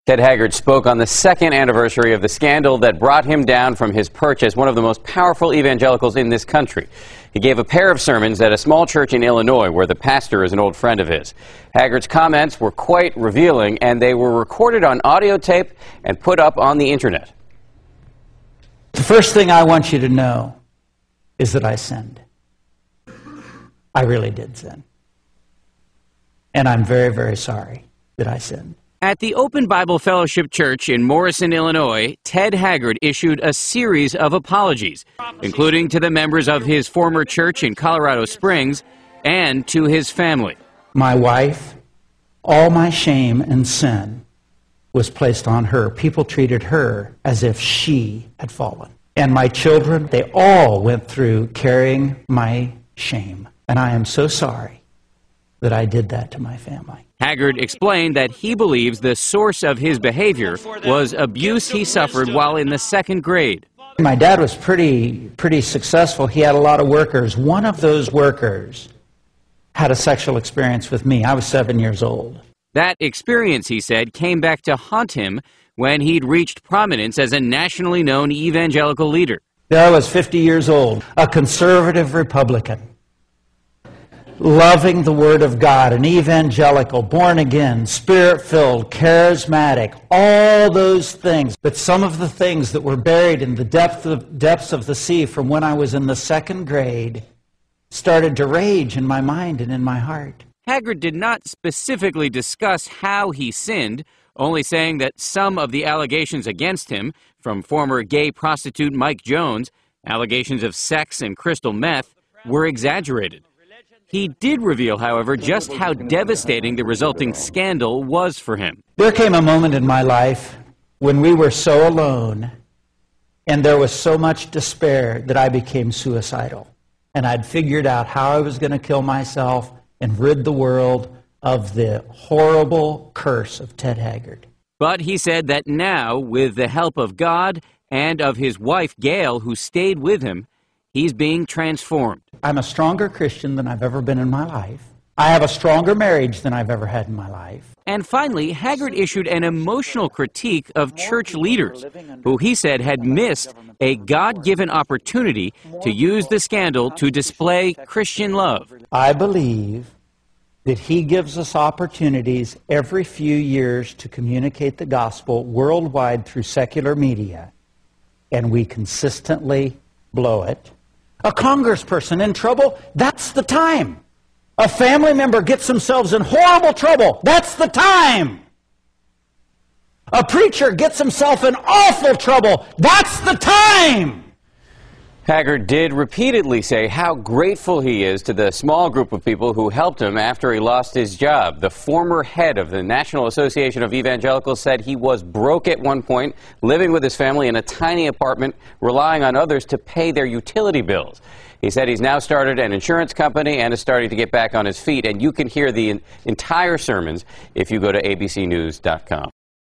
Ted Haggard spoke on the second anniversary of the scandal that brought him down from his perch as one of the most powerful evangelicals in this country. He gave a pair of sermons at a small church in Illinois where the pastor is an old friend of his. Haggard's comments were quite revealing, and they were recorded on audio tape and put up on the internet. The first thing I want you to know is that I sinned. I really did sin. And I'm very, very sorry that I sinned. At the Open Bible Fellowship Church in Morrison, Illinois, Ted Haggard issued a series of apologies, including to the members of his former church in Colorado Springs and to his family. My wife, all my shame and sin was placed on her. People treated her as if she had fallen. And my children, they all went through carrying my shame. And I am so sorry that I did that to my family. Haggard explained that he believes the source of his behavior was abuse he suffered while in the second grade. My dad was pretty successful. He had a lot of workers. One of those workers had a sexual experience with me. I was 7 years old. That experience, he said, came back to haunt him when he'd reached prominence as a nationally known evangelical leader. There I was 50 years old, a conservative Republican, loving the Word of God, an evangelical, born again, Spirit-filled, charismatic, all those things. But some of the things that were buried in the depths of the sea from when I was in the second grade started to rage in my mind and in my heart. Haggard did not specifically discuss how he sinned, only saying that some of the allegations against him, from former gay prostitute Mike Jones, allegations of sex and crystal meth, were exaggerated. He did reveal, however, just how devastating the resulting scandal was for him. There came a moment in my life when we were so alone and there was so much despair that I became suicidal. And I'd figured out how I was going to kill myself and rid the world of the horrible curse of Ted Haggard. But he said that now, with the help of God and of his wife, Gail, who stayed with him, he's being transformed. I'm a stronger Christian than I've ever been in my life. I have a stronger marriage than I've ever had in my life. And finally, Haggard issued an emotional critique of church leaders, who he said had missed a God-given opportunity to use the scandal to display Christian love. I believe that he gives us opportunities every few years to communicate the gospel worldwide through secular media, and we consistently blow it. A congressperson in trouble, that's the time. A family member gets themselves in horrible trouble, that's the time. A preacher gets himself in awful trouble, that's the time. Haggard did repeatedly say how grateful he is to the small group of people who helped him after he lost his job. The former head of the National Association of Evangelicals said he was broke at one point, living with his family in a tiny apartment, relying on others to pay their utility bills. He said he's now started an insurance company and is starting to get back on his feet. And you can hear the entire sermons if you go to abcnews.com.